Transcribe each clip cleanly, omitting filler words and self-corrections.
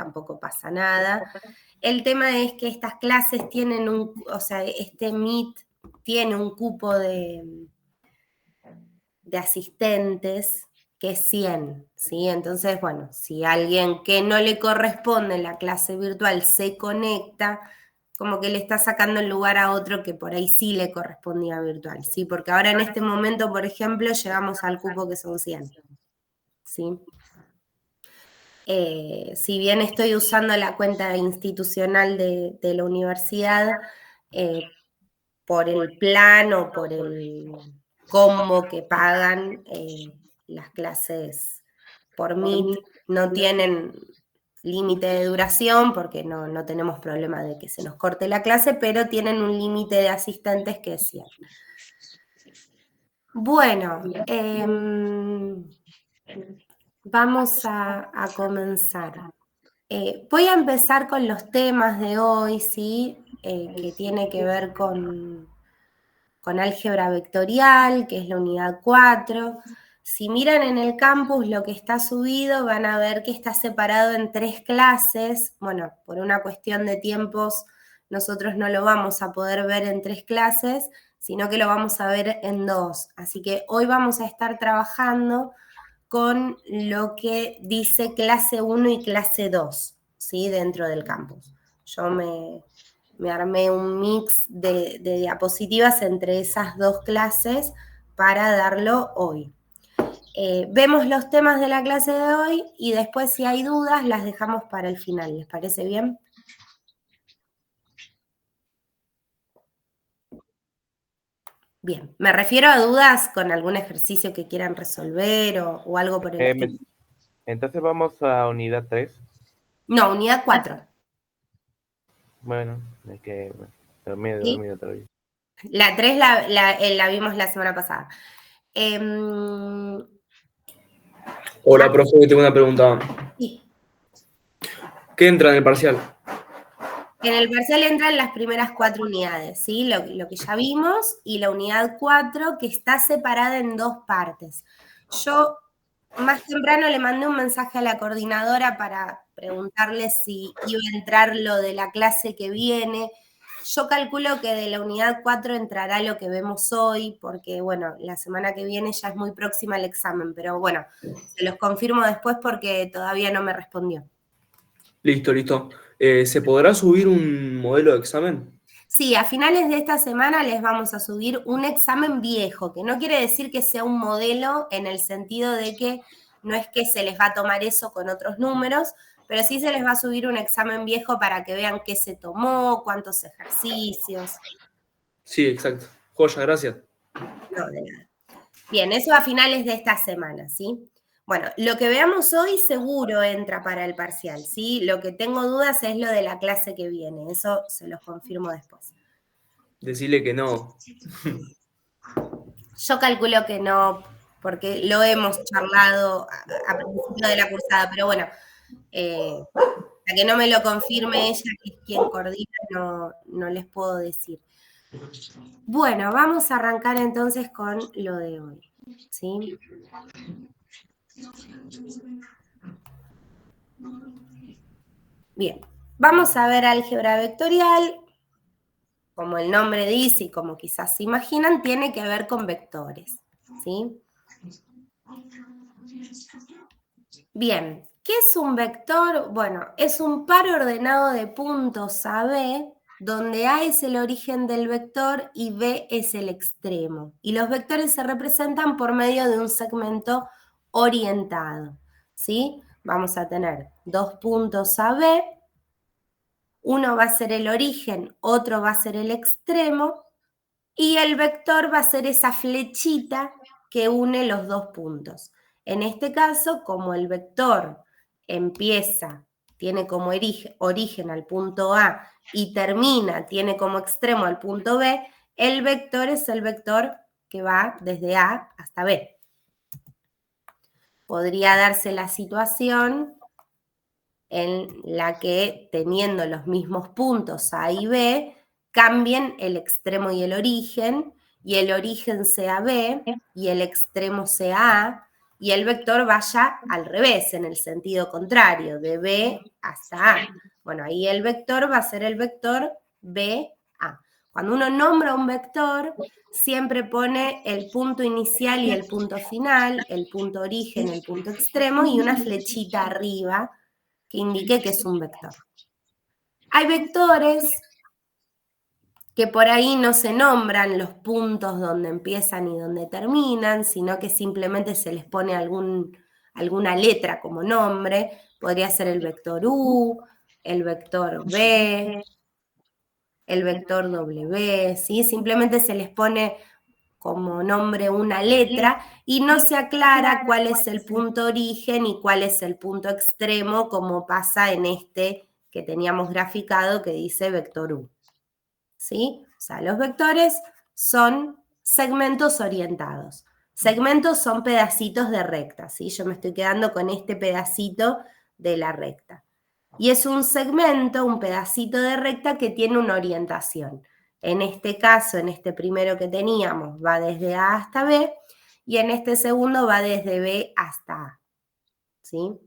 tampoco pasa nada. El tema es que estas clases tienen este Meet tiene un cupo de asistentes que es 100, ¿sí? Entonces, bueno, si alguien que no le corresponde la clase virtual se conecta, como que le está sacando el lugar a otro que por ahí sí le correspondía virtual, ¿sí? Porque ahora en este momento, por ejemplo, llegamos al cupo que son 100, ¿sí? Si bien estoy usando la cuenta institucional de la universidad, por el plan o por el combo que pagan, las clases por Meet no tienen límite de duración porque no tenemos problema de que se nos corte la clase, pero tienen un límite de asistentes que es 100. Bueno, vamos a comenzar. Voy a empezar con los temas de hoy, ¿sí? Que tiene que ver con álgebra vectorial, que es la unidad 4. Si miran en el campus lo que está subido, van a ver que está separado en 3 clases. Bueno, por una cuestión de tiempos, nosotros no lo vamos a poder ver en 3 clases, sino que lo vamos a ver en 2. Así que hoy vamos a estar trabajando con lo que dice clase 1 y clase 2, ¿sí? Dentro del campus. Yo me armé un mix de diapositivas entre esas 2 clases para darlo hoy. Vemos los temas de la clase de hoy y después si hay dudas las dejamos para el final. ¿Les parece bien? Bien, me refiero a dudas con algún ejercicio que quieran resolver o algo por el estilo. Entonces vamos a unidad 3. No, unidad 4. Bueno, es que me he ¿Sí? dormido otra vez. La 3 la vimos la semana pasada. Hola, profe, tengo una pregunta. Sí. ¿Qué entra en el parcial? En el parcial entran las primeras 4 unidades, ¿sí? Lo que ya vimos, y la unidad 4 que está separada en 2 partes. Yo más temprano le mandé un mensaje a la coordinadora para preguntarle si iba a entrar lo de la clase que viene. Yo calculo que de la unidad 4 entrará lo que vemos hoy, porque, bueno, la semana que viene ya es muy próxima al examen, pero bueno, se los confirmo después porque todavía no me respondió. Listo. ¿Se podrá subir un modelo de examen? Sí, a finales de esta semana les vamos a subir un examen viejo, que no quiere decir que sea un modelo en el sentido de que no es que se les va a tomar eso con otros números, pero sí se les va a subir un examen viejo para que vean qué se tomó, cuántos ejercicios. Sí, exacto. Joya, gracias. No, de nada. Bien, eso a finales de esta semana, ¿sí? Bueno, lo que veamos hoy seguro entra para el parcial, ¿sí? Lo que tengo dudas es lo de la clase que viene, eso se los confirmo después. Decirle que no. Yo calculo que no, porque lo hemos charlado a principio de la cursada, pero bueno, hasta que no me lo confirme ella, que es quien coordina, no les puedo decir. Bueno, vamos a arrancar entonces con lo de hoy, ¿sí? Bien, vamos a ver álgebra vectorial. Como el nombre dice y como quizás se imaginan, tiene que ver con vectores, ¿sí? Bien, ¿qué es un vector? Bueno, es un par ordenado de puntos A, B, donde A es el origen del vector y B es el extremo. Y los vectores se representan por medio de un segmento orientado, ¿sí? Vamos a tener 2 puntos A, B, uno va a ser el origen, otro va a ser el extremo, y el vector va a ser esa flechita que une los 2 puntos. En este caso, como el vector tiene como origen al punto A y tiene como extremo al punto B, el vector es el vector que va desde A hasta B. Podría darse la situación en la que, teniendo los mismos puntos A y B, cambien el extremo y el origen sea B y el extremo sea A, y el vector vaya al revés, en el sentido contrario, de B hasta A. Bueno, ahí el vector va a ser el vector BA. Cuando uno nombra un vector, siempre pone el punto inicial y el punto final, el punto origen, el punto extremo y una flechita arriba que indique que es un vector. Hay vectores que por ahí no se nombran los puntos donde empiezan y donde terminan, sino que simplemente se les pone alguna letra como nombre. Podría ser el vector U, el vector B, el vector W, ¿sí? Simplemente se les pone como nombre una letra y no se aclara cuál es el punto origen y cuál es el punto extremo, como pasa en este que teníamos graficado que dice vector U. ¿Sí? O sea, los vectores son segmentos orientados. Segmentos son pedacitos de recta, ¿sí? Yo me estoy quedando con este pedacito de la recta. Y es un segmento, un pedacito de recta que tiene una orientación. En este caso, en este primero que teníamos, va desde A hasta B, y en este segundo va desde B hasta A. ¿Sí?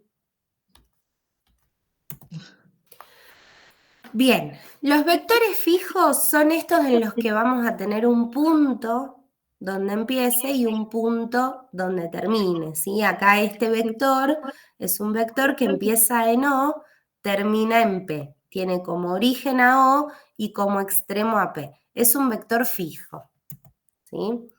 Bien, los vectores fijos son estos en los que vamos a tener un punto donde empiece y un punto donde termine, ¿sí? Acá este vector es un vector que empieza en O, termina en P. Tiene como origen a O y como extremo a P. Es un vector fijo, ¿sí?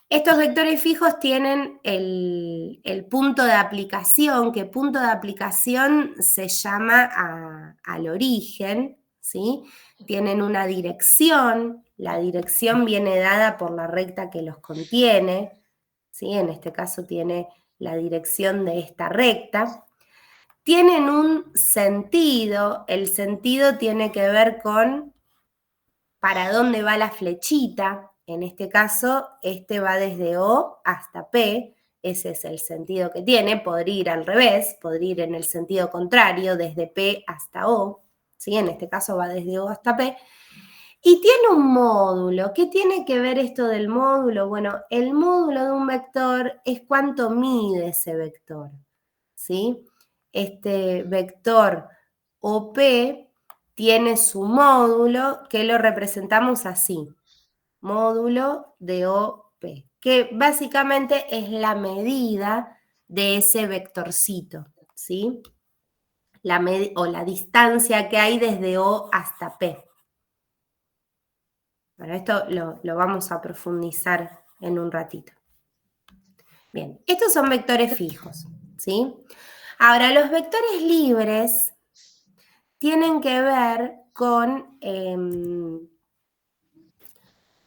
Estos vectores fijos tienen el punto de aplicación, que punto de aplicación se llama al origen, ¿sí? Tienen una dirección, la dirección viene dada por la recta que los contiene, ¿sí? En este caso tiene la dirección de esta recta. Tienen un sentido, el sentido tiene que ver con para dónde va la flechita. En este caso, este va desde O hasta P, ese es el sentido que tiene, podría ir al revés, podría ir en el sentido contrario, desde P hasta O, ¿sí? En este caso va desde O hasta P, y tiene un módulo. ¿Qué tiene que ver esto del módulo? Bueno, el módulo de un vector es cuánto mide ese vector, ¿sí? Este vector OP tiene su módulo que lo representamos así, módulo de OP, que básicamente es la medida de ese vectorcito, ¿sí? O la distancia que hay desde O hasta P. Bueno, esto lo vamos a profundizar en un ratito. Bien, estos son vectores fijos, ¿sí? Ahora, los vectores libres tienen que ver con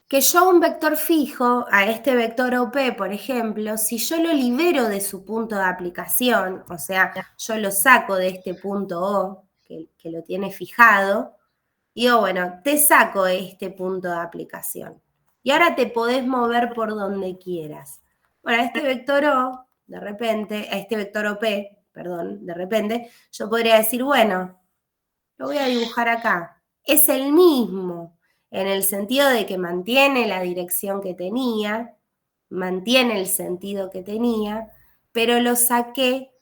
que yo un vector fijo, a este vector OP, por ejemplo, si yo lo libero de su punto de aplicación, o sea, yo lo saco de este punto O, que lo tiene fijado, digo, bueno, te saco este punto de aplicación. Y ahora te podés mover por donde quieras. Bueno, a este vector O, de repente, a este vector OP, perdón, de repente, yo podría decir, bueno, lo voy a dibujar acá. Es el mismo, en el sentido de que mantiene la dirección que tenía, mantiene el sentido que tenía, pero lo saqué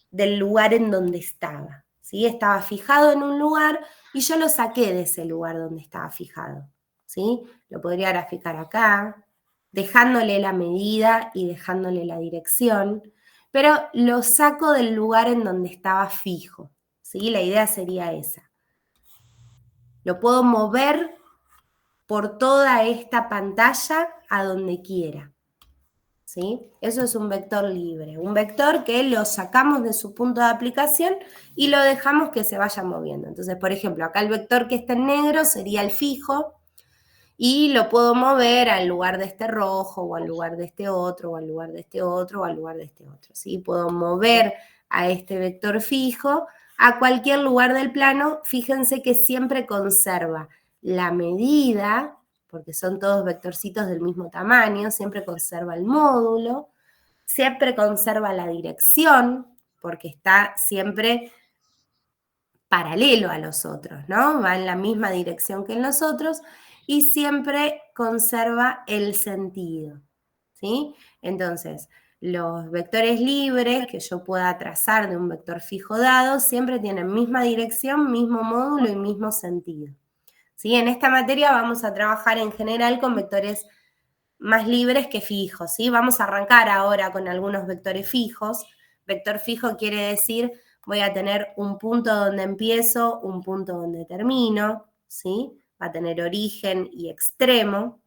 del lugar en donde estaba, ¿sí? Estaba fijado en un lugar y yo lo saqué de ese lugar donde estaba fijado, ¿sí? Lo podría graficar acá, dejándole la medida y dejándole la dirección, pero lo saco del lugar en donde estaba fijo, ¿sí? La idea sería esa. Lo puedo mover por toda esta pantalla a donde quiera, ¿sí? Eso es un vector libre, un vector que lo sacamos de su punto de aplicación y lo dejamos que se vaya moviendo. Entonces, por ejemplo, acá el vector que está en negro sería el fijo y lo puedo mover al lugar de este rojo o al lugar de este otro o al lugar de este otro o al lugar de este otro, ¿sí? Puedo mover a este vector fijo a cualquier lugar del plano. Fíjense que siempre conserva la medida, porque son todos vectorcitos del mismo tamaño, siempre conserva el módulo, siempre conserva la dirección, porque está siempre paralelo a los otros, ¿no? Va en la misma dirección que en los otros y siempre conserva el sentido, ¿sí? Entonces, Los vectores libres que yo pueda trazar de un vector fijo dado siempre tienen misma dirección, mismo módulo y mismo sentido. ¿Sí? En esta materia vamos a trabajar en general con vectores más libres que fijos, ¿sí? Vamos a arrancar ahora con algunos vectores fijos. Vector fijo quiere decir voy a tener un punto donde empiezo, un punto donde termino, ¿sí? Va a tener origen y extremo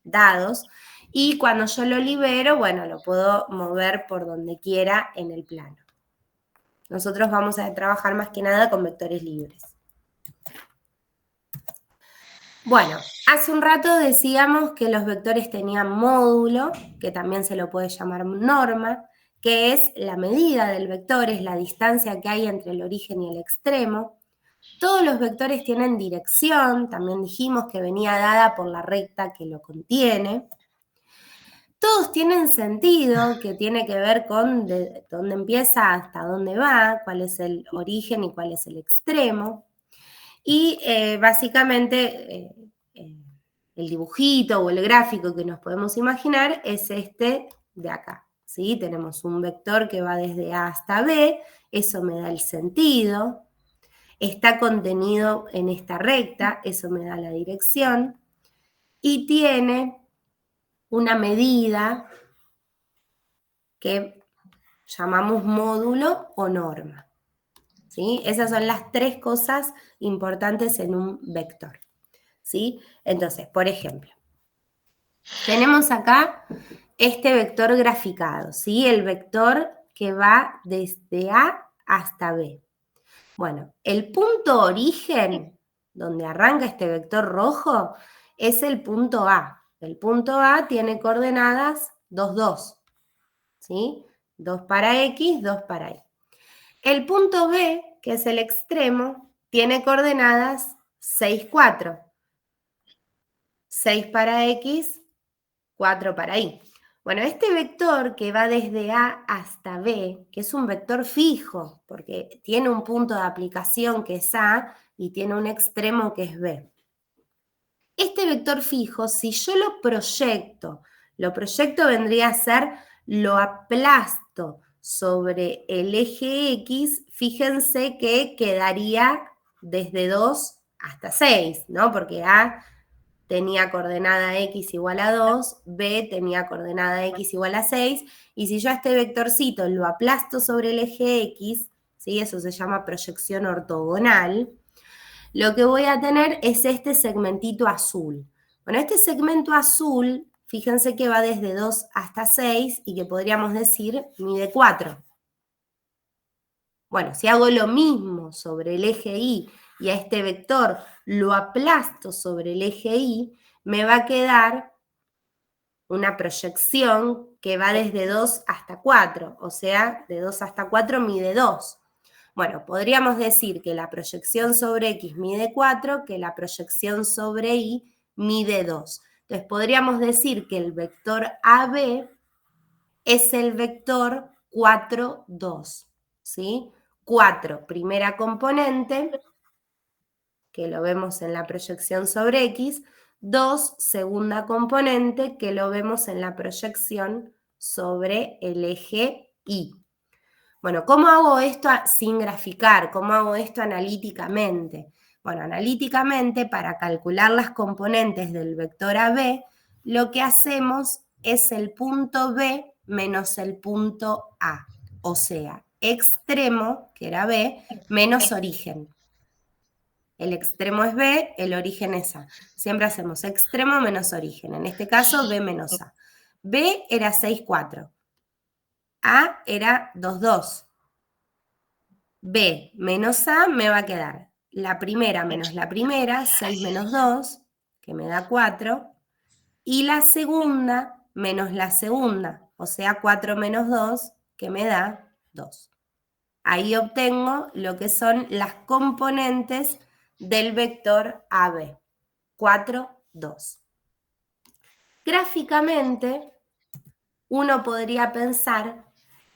dados. Y cuando yo lo libero, bueno, lo puedo mover por donde quiera en el plano. Nosotros vamos a trabajar más que nada con vectores libres. Bueno, hace un rato decíamos que los vectores tenían módulo, que también se lo puede llamar norma, que es la medida del vector, es la distancia que hay entre el origen y el extremo. Todos los vectores tienen dirección, también dijimos que venía dada por la recta que lo contiene. Todos tienen sentido, que tiene que ver con de dónde empieza hasta dónde va, cuál es el origen y cuál es el extremo. Y básicamente el dibujito o el gráfico que nos podemos imaginar es este de acá, ¿sí? Tenemos un vector que va desde A hasta B, eso me da el sentido. Está contenido en esta recta, eso me da la dirección. Y tiene una medida que llamamos módulo o norma. ¿Sí? Esas son las tres cosas importantes en un vector. ¿Sí? Entonces, por ejemplo, tenemos acá este vector graficado, ¿sí? El vector que va desde A hasta B. Bueno, el punto origen, donde arranca este vector rojo, es el punto A. El punto A tiene coordenadas 2, 2, ¿sí? 2 para X, 2 para Y. El punto B, que es el extremo, tiene coordenadas 6, 4. 6 para X, 4 para Y. Bueno, este vector que va desde A hasta B, que es un vector fijo, porque tiene un punto de aplicación que es A y tiene un extremo que es B. Este vector fijo, si yo lo proyecto vendría a ser, lo aplasto sobre el eje X, fíjense que quedaría desde 2 hasta 6, ¿no? Porque A tenía coordenada X igual a 2, B tenía coordenada X igual a 6, y si yo a este vectorcito lo aplasto sobre el eje X, ¿sí? Eso se llama proyección ortogonal, lo que voy a tener es este segmentito azul. Bueno, este segmento azul, fíjense que va desde 2 hasta 6 y que podríamos decir mide 4. Bueno, si hago lo mismo sobre el eje Y y a este vector lo aplasto sobre el eje Y, me va a quedar una proyección que va desde 2 hasta 4, o sea, de 2 hasta 4 mide 2. Bueno, podríamos decir que la proyección sobre X mide 4, que la proyección sobre Y mide 2. Entonces, podríamos decir que el vector AB es el vector 4, 2, ¿sí? 4, primera componente, que lo vemos en la proyección sobre X, 2, segunda componente, que lo vemos en la proyección sobre el eje Y. Bueno, ¿cómo hago esto sin graficar? ¿Cómo hago esto analíticamente? Bueno, analíticamente, para calcular las componentes del vector AB, lo que hacemos es el punto B menos el punto A. O sea, extremo, que era B, menos origen. El extremo es B, el origen es A. Siempre hacemos extremo menos origen. En este caso, B menos A. B era 6, 4. A era 2, 2. B menos A me va a quedar la primera menos la primera, 6 menos 2, que me da 4, y la segunda menos la segunda, o sea, 4 menos 2, que me da 2. Ahí obtengo lo que son las componentes del vector AB, 4, 2. Gráficamente, uno podría pensar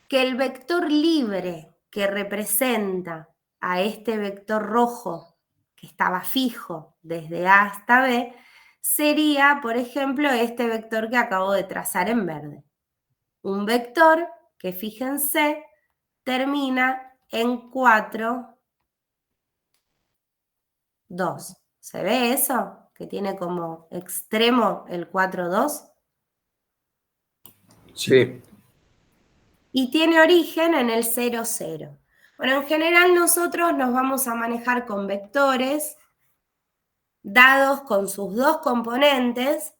que el vector libre que representa a este vector rojo que estaba fijo desde A hasta B sería, por ejemplo, este vector que acabo de trazar en verde. un vector que, fíjense, termina en 4, 2. ¿Se ve eso? Que tiene como extremo el 4, 2. Sí. Y tiene origen en el 0, 0. Bueno, en general nosotros nos vamos a manejar con vectores dados con sus dos componentes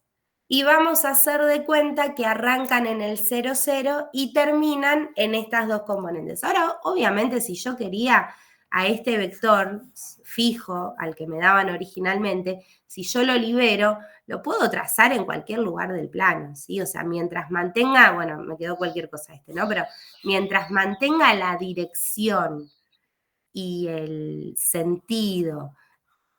y vamos a hacer de cuenta que arrancan en el 0, 0 y terminan en estas dos componentes. Ahora, obviamente, si yo quería a este vector fijo, al que me daban originalmente, si yo lo libero, lo puedo trazar en cualquier lugar del plano, ¿sí? O sea, mientras mantenga, bueno, me quedó cualquier cosa ¿no? Pero mientras mantenga la dirección y el sentido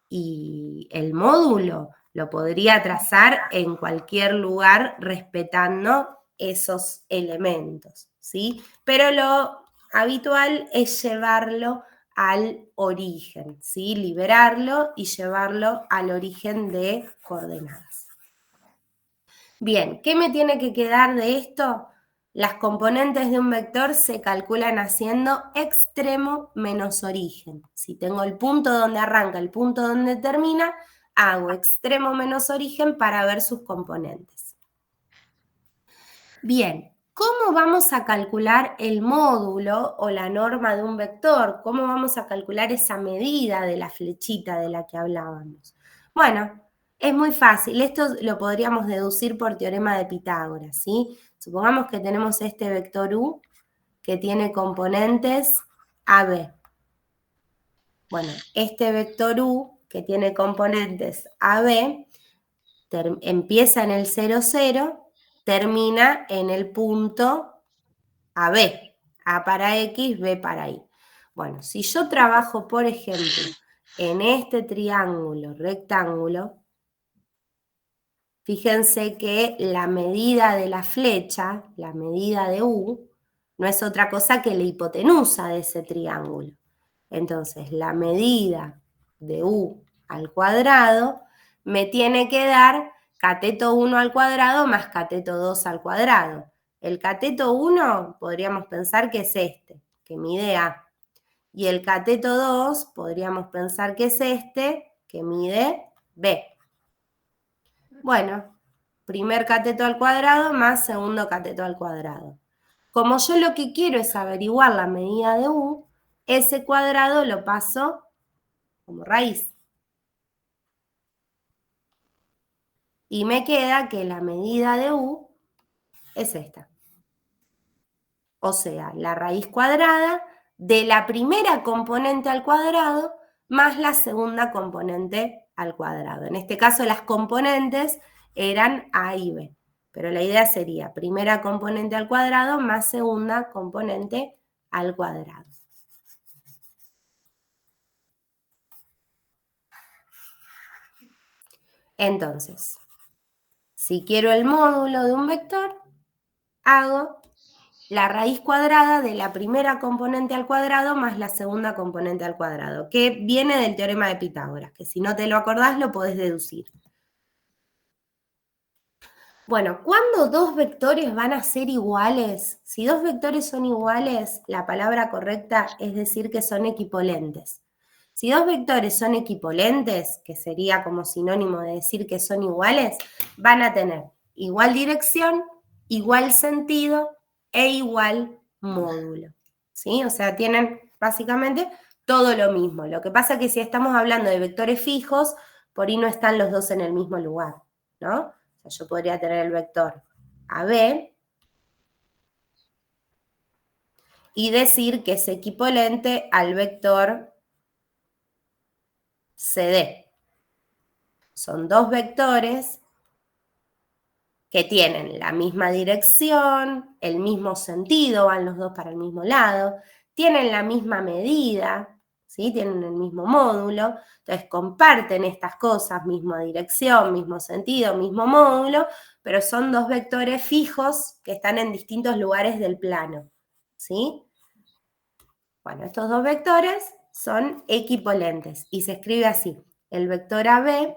y el módulo lo podría trazar en cualquier lugar respetando esos elementos, ¿sí? Pero lo habitual es llevarlo al origen, ¿sí? Liberarlo y llevarlo al origen de coordenadas. Bien, ¿qué me tiene que quedar de esto? Las componentes de un vector se calculan haciendo extremo menos origen. Si tengo el punto donde arranca, el punto donde termina, hago extremo menos origen para ver sus componentes. Bien, ¿cómo vamos a calcular el módulo o la norma de un vector? ¿Cómo vamos a calcular esa medida de la flechita de la que hablábamos? Bueno, es muy fácil. Esto lo podríamos deducir por teorema de Pitágoras, ¿sí? Supongamos que tenemos este vector U que tiene componentes AB. Bueno, este vector U que tiene componentes AB empieza en el 0, 0, termina en el punto AB. A para X, B para Y. Bueno, si yo trabajo, por ejemplo, en este triángulo rectángulo, fíjense que la medida de la flecha, la medida de U, no es otra cosa que la hipotenusa de ese triángulo. Entonces, la medida de U al cuadrado me tiene que dar cateto 1 al cuadrado más cateto 2 al cuadrado. El cateto 1 podríamos pensar que es este, que mide A. Y el cateto 2 podríamos pensar que es este, que mide B. Bueno, primer cateto al cuadrado más segundo cateto al cuadrado. Como yo lo que quiero es averiguar la medida de U, ese cuadrado lo paso como raíz. Y me queda que la medida de U es esta. O sea, la raíz cuadrada de la primera componente al cuadrado más la segunda componente al cuadrado. En este caso las componentes eran A y B. Pero la idea sería primera componente al cuadrado más segunda componente al cuadrado. Entonces, si quiero el módulo de un vector, hago la raíz cuadrada de la primera componente al cuadrado más la segunda componente al cuadrado, que viene del teorema de Pitágoras, que si no te lo acordás lo podés deducir. Bueno, ¿cuándo dos vectores van a ser iguales? Si dos vectores son iguales, la palabra correcta es decir que son equipolentes. Si dos vectores son equipolentes, que sería como sinónimo de decir que son iguales, van a tener igual dirección, igual sentido e igual módulo. ¿Sí? O sea, tienen básicamente todo lo mismo. Lo que pasa es que si estamos hablando de vectores fijos, por ahí no están los dos en el mismo lugar, ¿no? O sea, yo podría tener el vector AB y decir que es equipolente al vector CD. Son dos vectores que tienen la misma dirección, el mismo sentido, van los dos para el mismo lado, tienen la misma medida, ¿sí? Tienen el mismo módulo, entonces comparten estas cosas, misma dirección, mismo sentido, mismo módulo, pero son dos vectores fijos que están en distintos lugares del plano, ¿sí? Bueno, estos dos vectores son equipolentes y se escribe así. El vector AB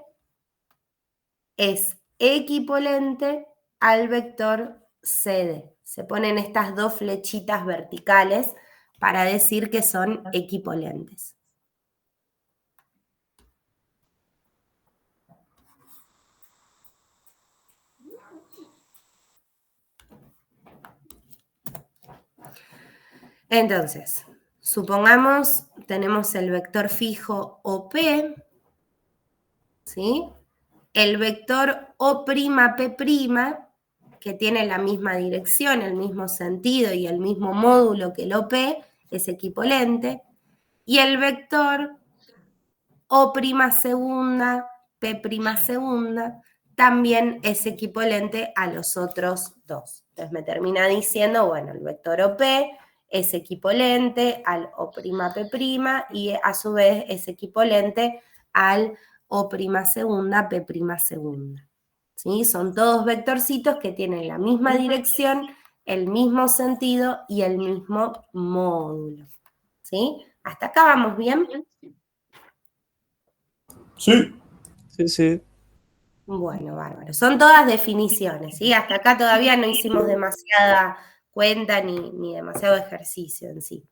es equipolente al vector CD. Se ponen estas dos flechitas verticales para decir que son equipolentes. Entonces, supongamos tenemos el vector fijo OP, ¿sí? El vector O'P', que tiene la misma dirección, el mismo sentido y el mismo módulo que el OP, es equipolente. Y el vector O' segunda, P' segunda, también es equipolente a los otros dos. Entonces me termina diciendo, bueno, el vector OP es equipolente al O'P' y a su vez es equipolente al O' segunda, P' segunda. ¿Sí? Son todos vectorcitos que tienen la misma dirección, el mismo sentido y el mismo módulo. ¿Sí? ¿Hasta acá vamos bien? Sí. Sí, sí. Bueno, bárbaro. Son todas definiciones, ¿sí? Hasta acá todavía no hicimos demasiada cuenta ni demasiado ejercicio en sí.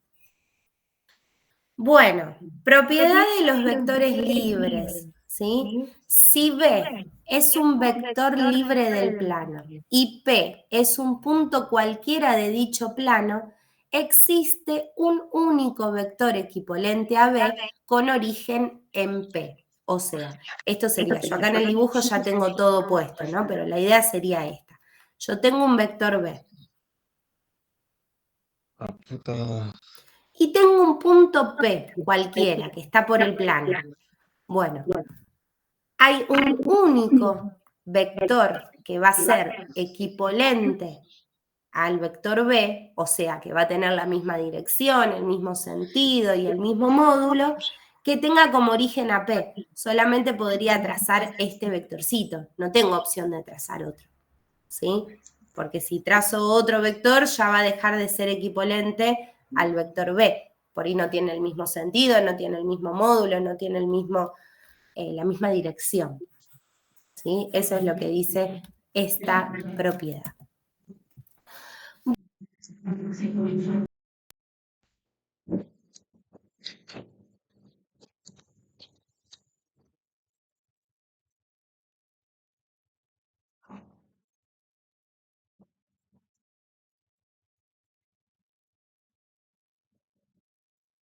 Bueno, propiedad de los vectores libres, ¿sí? Si B es un vector libre del plano y P es un punto cualquiera de dicho plano, existe un único vector equipolente a B con origen en P. O sea, esto sería, yo acá en el dibujo ya tengo todo puesto, ¿no? Pero la idea sería esta. Yo tengo un vector B. Y tengo un punto P cualquiera que está por el plano. Bueno, hay un único vector que va a ser equipolente al vector B, o sea, que va a tener la misma dirección, el mismo sentido y el mismo módulo, que tenga como origen a P. Solamente podría trazar este vectorcito, no tengo opción de trazar otro, ¿sí? Porque si trazo otro vector ya va a dejar de ser equipolente al vector B. Por ahí no tiene el mismo sentido, no tiene el mismo módulo, no tiene el mismo, la misma dirección. ¿Sí? Eso es lo que dice esta propiedad.